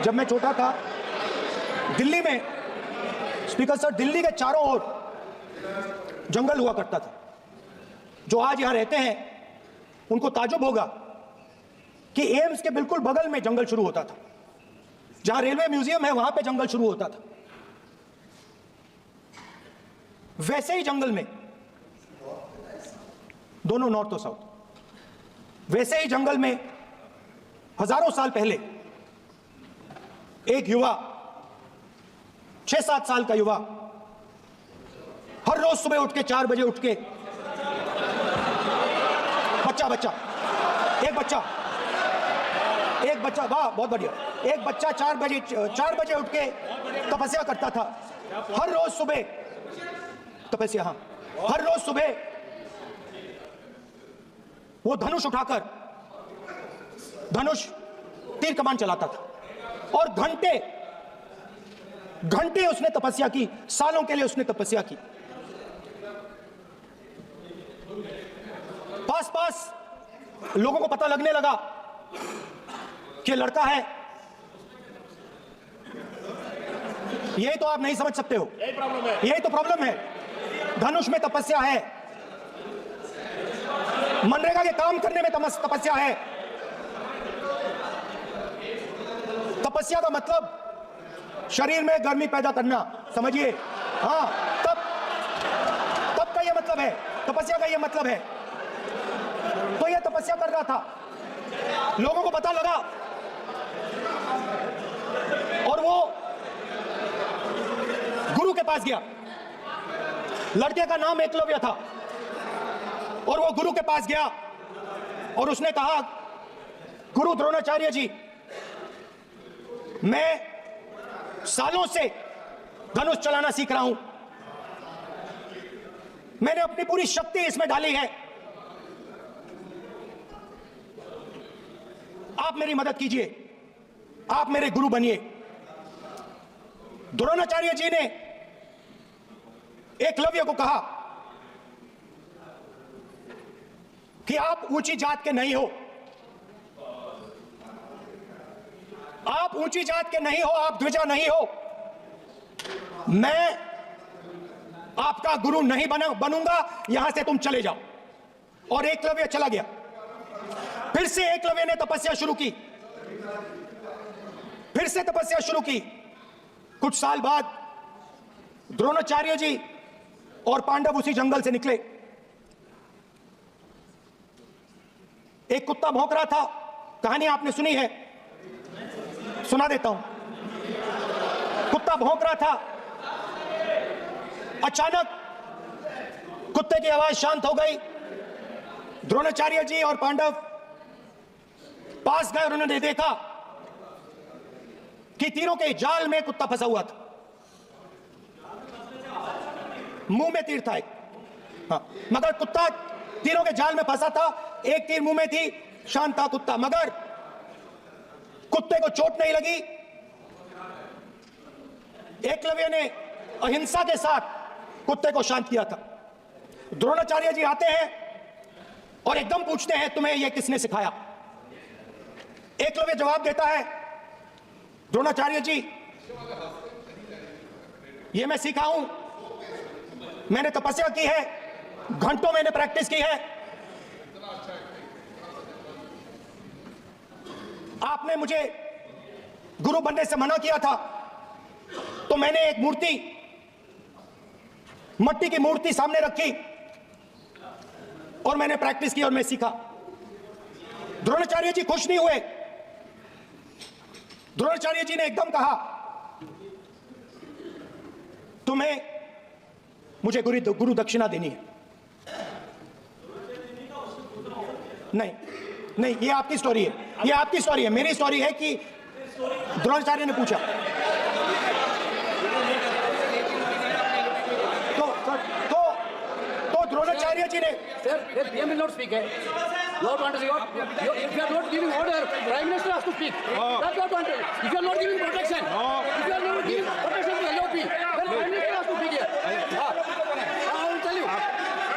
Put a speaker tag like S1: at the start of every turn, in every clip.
S1: जब मैं छोटा था दिल्ली में, स्पीकर सर, दिल्ली के चारों ओर जंगल हुआ करता था। जो आज यहां रहते हैं उनको ताज्जुब होगा कि एम्स के बिल्कुल बगल में जंगल शुरू होता था। जहां रेलवे म्यूजियम है वहां पे जंगल शुरू होता था। वैसे ही जंगल में, दोनों नॉर्थ और साउथ, वैसे ही जंगल में हजारों साल पहले एक युवा, 6-7 साल का युवा, हर रोज सुबह उठ के 4 बजे उठ के, एक बच्चा, वाह बहुत बढ़िया, एक बच्चा 4 बजे उठ के तपस्या करता था। हर रोज सुबह तपस्या, हाँ, हर रोज सुबह वो धनुष उठाकर तीर कमान चलाता था और घंटे घंटे उसने तपस्या की, सालों के लिए उसने तपस्या की। पास पास लोगों को पता लगने लगा कि लड़का है। यही तो आप नहीं समझ सकते हो, यही तो प्रॉब्लम है। धनुष में तपस्या है, मनरेगा के काम करने में तपस्या है। तपस्या का मतलब शरीर में गर्मी पैदा करना, समझिए। हाँ, तब का यह मतलब है, तपस्या का यह मतलब है। तो यह तपस्या कर रहा था, लोगों को पता लगा और वो गुरु के पास गया। लड़के का नाम एकलव्य था और वो गुरु के पास गया और उसने कहा, गुरु द्रोणाचार्य जी, मैं सालों से धनुष चलाना सीख रहा हूं, मैंने अपनी पूरी शक्ति इसमें डाली है, आप मेरी मदद कीजिए, आप मेरे गुरु बनिए। द्रोणाचार्य जी ने एकलव्य को कहा कि आप ऊंची जात के नहीं हो, आप ऊंची जात के नहीं हो, आप द्विजा नहीं हो, मैं आपका गुरु नहीं बनूंगा, यहां से तुम चले जाओ। और एकलव्य चला गया। फिर से एकलव्य ने तपस्या शुरू की, फिर से तपस्या शुरू की। कुछ साल बाद द्रोणाचार्य जी और पांडव उसी जंगल से निकले। एक कुत्ता भौंक रहा था, कहानी आपने सुनी है, सुना देता हूं। कुत्ता भौंक रहा था, अचानक कुत्ते की आवाज शांत हो गई। द्रोणाचार्य जी और पांडव पास गए और उन्होंने देखा कि तीरों के जाल में कुत्ता फंसा हुआ था, मुंह में तीर था एक, हाँ, मगर कुत्ता तीरों के जाल में फंसा था, एक तीर मुंह में थी, शांत था कुत्ता, मगर कुत्ते को चोट नहीं लगी। एकलव्य ने अहिंसा के साथ कुत्ते को शांत किया था। द्रोणाचार्य जी आते हैं और एकदम पूछते हैं, तुम्हें यह किसने सिखाया? एकलव्य जवाब देता है, द्रोणाचार्य जी, यह मैं सीखा हूं, मैंने तपस्या की है, घंटों मैंने प्रैक्टिस की है। आपने मुझे गुरु बनने से मना किया था, तो मैंने एक मूर्ति, मट्टी की मूर्ति सामने रखी और मैंने प्रैक्टिस की और मैं सीखा। द्रोणाचार्य जी खुश नहीं हुए। द्रोणाचार्य जी ने एकदम कहा, तुम्हें मुझे गुरु दक्षिणा देनी है। नहीं, ये आपकी स्टोरी है, ये आपकी स्टोरी है। मेरी स्टोरी है कि द्रोणाचार्य ने पूछा। तो द्रोणाचार्य जी ने,
S2: Sir, PM will not speak. Lord wanted if you are not giving order, Prime Minister has to speak. That's what wanted. If you are not giving protection, if you are not giving protection to LOP, then Prime Minister has to speak here. I will tell you.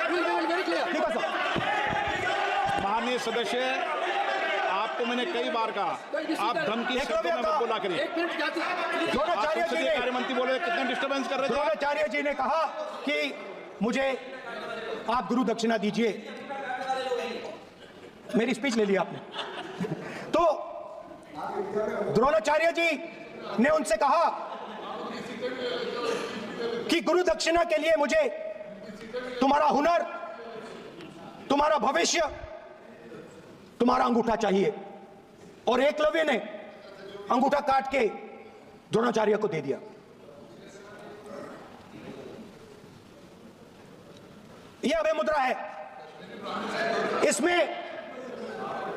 S2: We will be very clear.
S1: ठीक है sir.
S3: माननीय सदस्य, आपको मैंने कई बार कहा आप धमकी से
S1: एकलव्य
S3: मत बोला करिए।
S2: एक मिनट जाती
S1: द्रोणाचार्य जी ने
S3: कार्यमंत्री बोले कितने डिस्टर्बेंस कर रहे थे।
S1: द्रोणाचार्य जी ने कहा कि मुझे आप गुरु दक्षिणा दीजिए। मेरी स्पीच ले ली आपने। तो द्रोणाचार्य जी ने उनसे कहा कि गुरु दक्षिणा के लिए मुझे तुम्हारा हुनर, तुम्हारा भविष्य, तुम्हारा अंगूठा चाहिए। और एकलव्य ने अंगूठा काट के द्रोणाचार्य को दे दिया। यह अभय मुद्रा है।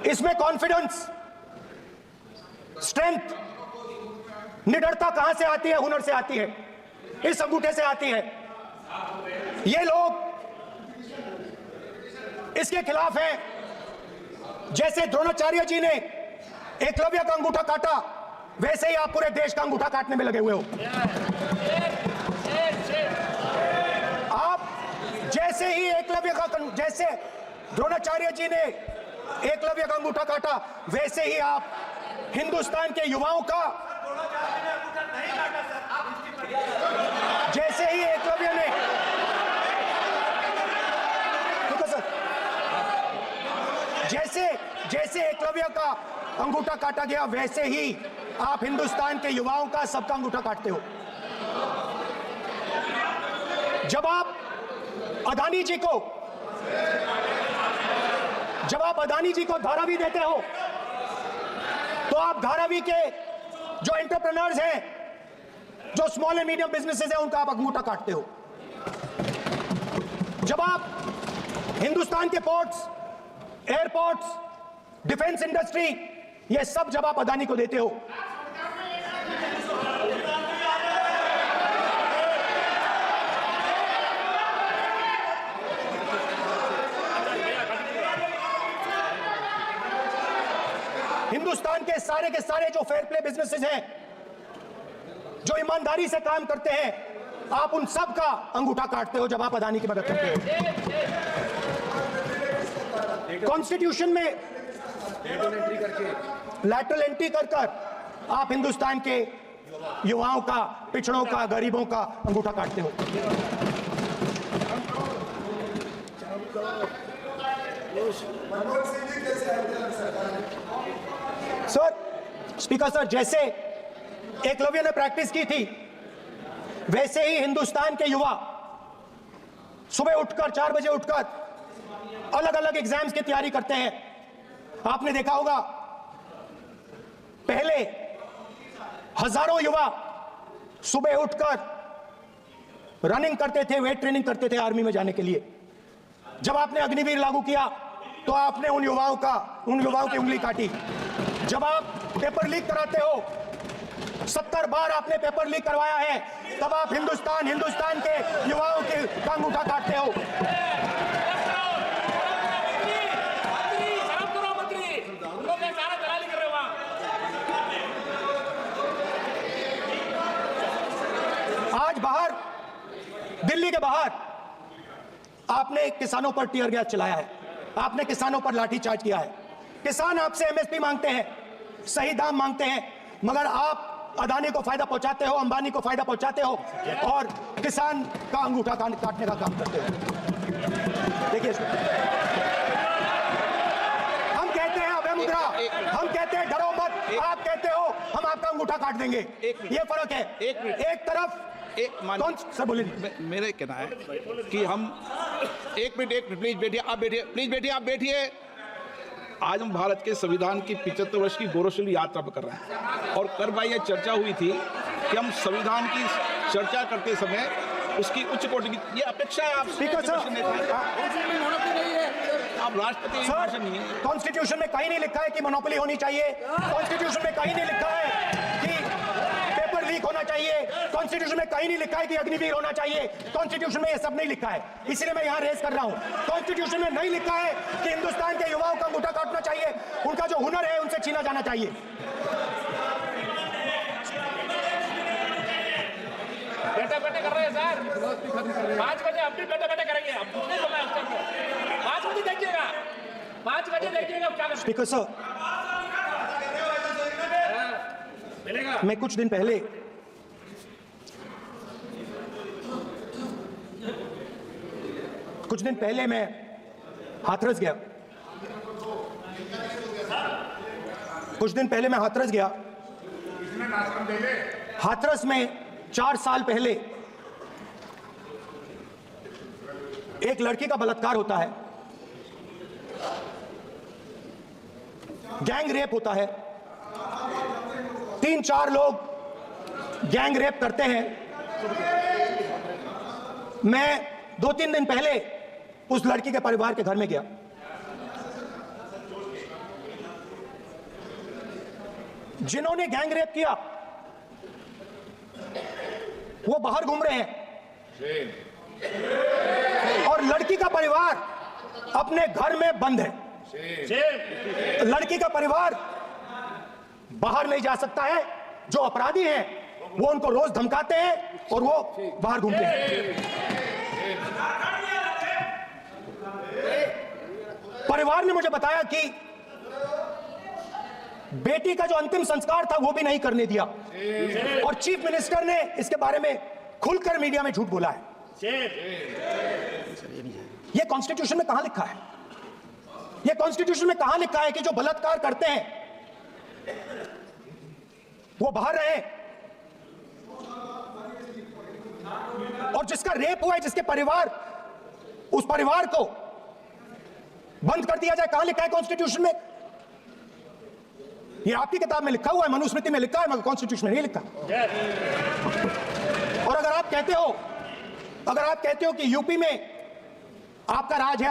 S1: इसमें कॉन्फिडेंस, स्ट्रेंथ, निडरता कहां से आती है? हुनर से आती है, इस अंगूठे से आती है। ये लोग इसके खिलाफ हैं। जैसे द्रोणाचार्य जी ने एकलव्य का अंगूठा काटा, वैसे ही आप पूरे देश का अंगूठा काटने में लगे हुए हो। आप जैसे ही जैसे द्रोणाचार्य जी ने एकलव्य का अंगूठा काटा, वैसे ही आप हिंदुस्तान के युवाओं का, जैसे ही एकलव्य ने, जैसे एकलव्य का अंगूठा काटा गया, वैसे ही आप हिंदुस्तान के युवाओं का, सबका अंगूठा काटते हो। जब आप अदानी जी को धारावी देते हो, तो आप धारावी के जो एंटरप्रेन्योर्स हैं, जो स्मॉल एंड मीडियम बिजनेसेस हैं, उनका आप अंगूठा काटते हो। जब आप हिंदुस्तान के पोर्ट्स, एयरपोर्ट्स, डिफेंस इंडस्ट्री, ये सब जब आप अदानी को देते हो, हिंदुस्तान के सारे जो फेयर प्ले बिजनेसेस हैं, जो ईमानदारी से काम करते हैं, आप उन सब का अंगूठा काटते हो जब आप अदानी की मदद करते हो। कॉन्स्टिट्यूशन में लैटरल एंट्री कर आप हिंदुस्तान के युवाओं का, पिछड़ों का, गरीबों का अंगूठा काटते हो। सर, स्पीकर सर, जैसे एकलव्य ने प्रैक्टिस की थी, वैसे ही हिंदुस्तान के युवा सुबह उठकर 4 बजे उठकर अलग अलग एग्जाम्स की तैयारी करते हैं। आपने देखा होगा, पहले हजारों युवा सुबह उठकर रनिंग करते थे, वेट ट्रेनिंग करते थे आर्मी में जाने के लिए। जब आपने अग्निवीर लागू किया, तो आपने उन युवाओं की उंगली काटी। जब आप पेपर लीक कराते हो, 70 बार आपने पेपर लीक करवाया है, तब आप हिंदुस्तान के युवाओं के अंगूठा काटते हो। आज बाहर, दिल्ली के बाहर, आपने किसानों पर टीयर गैस चलाया है, आपने किसानों पर लाठीचार्ज किया है। किसान आपसे एमएसपी मांगते हैं, सही दाम मांगते हैं, मगर आप अदानी को फायदा पहुंचाते हो, अंबानी को फायदा पहुंचाते हो और किसान का अंगूठा काटने का काम करते हो। देखिए, हम कहते हैं अभय मुद्रा, हम कहते हैं डरो मत, आप कहते हो हम आपका अंगूठा काट देंगे। ये फर्क है। एक तरफ कौन सर बोलिए।
S3: मेरे कहना है कि हम एक मिनट प्लीज बैठिए, आप बैठिए, प्लीज बैठिए, आप बैठिए। आज हम भारत के संविधान की 75 वर्ष की गौरवशाली यात्रा पर कर रहे हैं, और कल भाई ये चर्चा हुई थी कि हम संविधान की चर्चा करते समय उसकी उच्च कोटि की ये अपेक्षा है। आप
S1: स्पीकर सर,
S3: आप राष्ट्रपति भाषण नहीं है।
S1: कॉन्स्टिट्यूशन में कहीं नहीं लिखा है कि मोनोपोली होनी चाहिए। कॉन्स्टिट्यूशन में कहीं नहीं लिखा है कि पेपर लीक होना चाहिए। कॉन्स्टिट्यूशन में कहीं नहीं लिखा है कि अग्निवीर होना चाहिए। कॉन्स्टिट्यूशन में ये सब नहीं लिखा है, इसलिए मैं यहाँ रेस कर रहा हूँ। कॉन्स्टिट्यूशन में नहीं लिखा है कि हिंदुस्तान के युवाओं का अंगूठा काटना चाहिए, उनका जो हुनर है उनसे छीना जाना चाहिए।
S4: बैठे कर रहे हैं सर, 5 बजे हम भी बैठे करेंगे। अब कुछ नहीं बोलना है, 5 बजे देखिएगा, 5 बजे देखिएगा क्या।
S1: स्पीकर सर, मैं कुछ दिन पहले मैं हाथरस गया। हाथरस में 4 साल पहले एक लड़की का बलात्कार होता है, गैंग रेप होता है, 3-4 लोग गैंग रेप करते हैं। मैं 2-3 दिन पहले उस लड़की के परिवार के घर में गया। जिन्होंने गैंग रेप किया वो बाहर घूम रहे हैं और लड़की का परिवार अपने घर में बंद है। लड़की का परिवार बाहर नहीं जा सकता है। जो अपराधी हैं वो उनको रोज धमकाते हैं और वो बाहर घूमते हैं। परिवार ने मुझे बताया कि बेटी का जो अंतिम संस्कार था वो भी नहीं करने दिया और चीफ मिनिस्टर ने इसके बारे में खुलकर मीडिया में झूठ बोला है। ये कॉन्स्टिट्यूशन में कहां लिखा है? ये कॉन्स्टिट्यूशन में कहां लिखा है कि जो बलात्कार करते हैं वो बाहर रहे और जिसका रेप हुआ है, जिसके परिवार, उस परिवार को बंद कर दिया जाए? कहां लिखा है कॉन्स्टिट्यूशन में? ये आपकी किताब में लिखा हुआ है, मनुस्मृति में लिखा है, मगर कॉन्स्टिट्यूशन में नहीं लिखा। और अगर आप कहते हो कि यूपी में आपका राज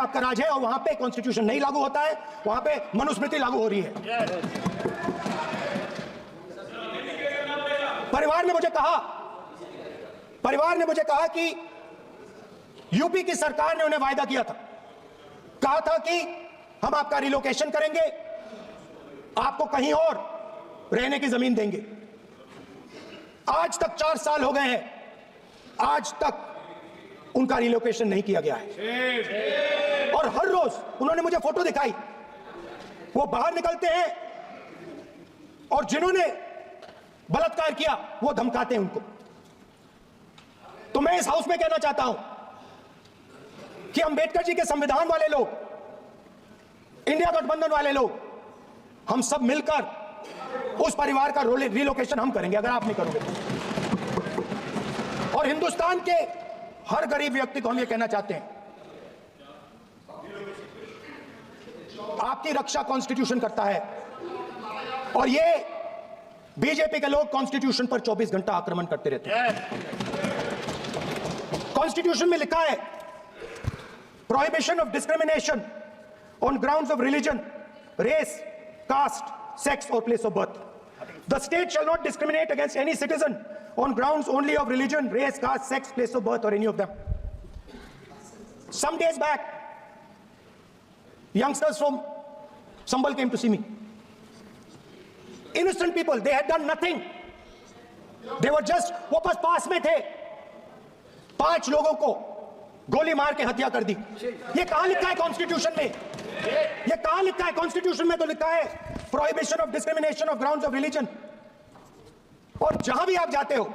S1: है और वहां पे कॉन्स्टिट्यूशन नहीं लागू होता है, वहां पे मनुस्मृति लागू हो रही है। परिवार ने मुझे कहा कि यूपी की सरकार ने उन्हें वायदा किया था, कहा था कि हम आपका रिलोकेशन करेंगे, आपको कहीं और रहने की जमीन देंगे। आज तक 4 साल हो गए हैं, आज तक उनका रिलोकेशन नहीं किया गया है। और हर रोज उन्होंने मुझे फोटो दिखाई, वो बाहर निकलते हैं और जिन्होंने बलात्कार किया वो धमकाते हैं उनको। तो मैं इस हाउस में कहना चाहता हूं कि अंबेडकर जी के संविधान वाले लोग, इंडिया गठबंधन वाले लोग, हम सब मिलकर उस परिवार का रिलोकेशन हम करेंगे, अगर आप नहीं करोगे। और हिंदुस्तान के हर गरीब व्यक्ति को हम ये कहना चाहते हैं, आपकी रक्षा कॉन्स्टिट्यूशन करता है और ये बीजेपी के लोग कॉन्स्टिट्यूशन पर 24 घंटा आक्रमण करते रहते हैं। कॉन्स्टिट्यूशन में लिखा है, prohibition of discrimination on grounds of religion, race, caste, sex or place of birth. The state shall not discriminate against any citizen on grounds only of religion, race, caste, sex, place of birth or any of them. Some days back, youngsters from Sambal came to see me. Innocent people, they had done nothing. They were just, वो बस पास में थे, 5 लोगों को गोली मार के हत्या कर दी। ये कहां लिखा है कॉन्स्टिट्यूशन में? ये कहां लिखा है कॉन्स्टिट्यूशन में? तो लिखा है prohibition of discrimination of grounds of religion. और जहां भी आप जाते हो,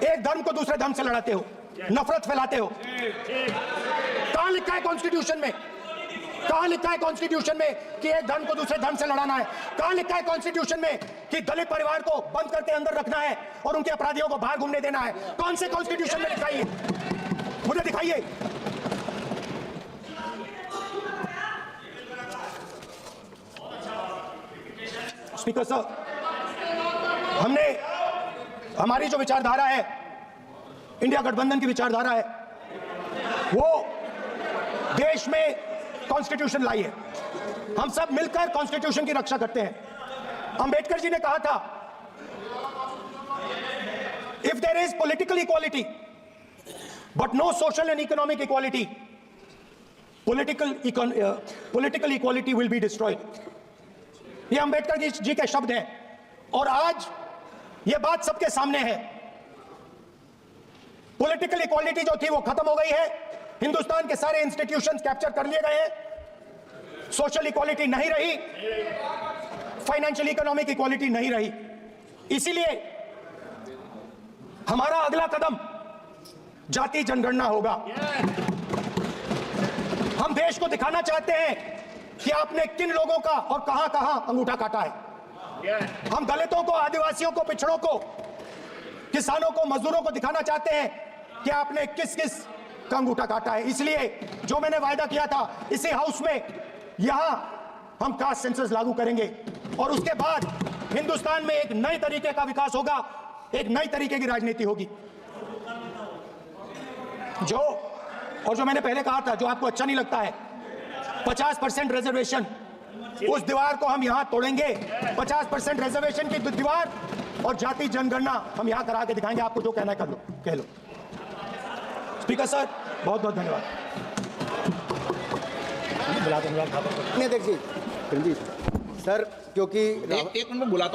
S1: एक धर्म को दूसरे धर्म से लड़ाते हो, नफरत फैलाते हो। कहां लिखा है कॉन्स्टिट्यूशन में? कहां लिखा है कॉन्स्टिट्यूशन में कि एक धर्म को दूसरे धर्म से लड़ाना है? कहां लिखा है कॉन्स्टिट्यूशन में कि दलित परिवार को बंद करके अंदर रखना है और उनके अपराधियों को बाहर घूमने देना है? कौन से कॉन्स्टिट्यूशन में लिखा है? मुझे दिखाइए। स्पीकर साहब, हमारी जो विचारधारा है, इंडिया गठबंधन की विचारधारा है, वो देश में कॉन्स्टिट्यूशन लाई है। हम सब मिलकर कॉन्स्टिट्यूशन की रक्षा करते हैं। अंबेडकर जी ने कहा था, if there is political equality but no social and economic equality, political equality will be destroyed. ये अंबेडकर जी के शब्द हैं और आज ये बात सबके सामने है। पॉलिटिकल इक्वालिटी जो थी वो खत्म हो गई है, हिंदुस्तान के सारे इंस्टीट्यूशंस कैप्चर कर लिए गए हैं, सोशल इक्वालिटी नहीं रही, फाइनेंशियल इकोनॉमिक इक्वालिटी नहीं रही। इसीलिए हमारा अगला कदम जाति जनगणना होगा। हम देश को दिखाना चाहते हैं कि आपने किन लोगों का और कहां कहां अंगूठा काटा है। हम दलितों को, आदिवासियों को, पिछड़ों को, किसानों को, मजदूरों को दिखाना चाहते हैं कि आपने किस किस का अंगूठा काटा है। इसलिए जो मैंने वायदा किया था इसी हाउस में, यहां हम कास्ट सेंसस लागू करेंगे और उसके बाद हिंदुस्तान में एक नए तरीके का विकास होगा, एक नई तरीके की राजनीति होगी। जो मैंने पहले कहा था, जो आपको अच्छा नहीं लगता है, 50% रिजर्वेशन, उस दीवार को हम यहां तोड़ेंगे। 50% रिजर्वेशन की दीवार और जाति जनगणना हम यहां करा के दिखाएंगे। आपको जो कहना है कर लो, कह लो। स्पीकर सर, बहुत बहुत धन्यवाद।
S5: नहीं देखिए सर, क्योंकि
S3: एक मिनट में बुलाता हूं।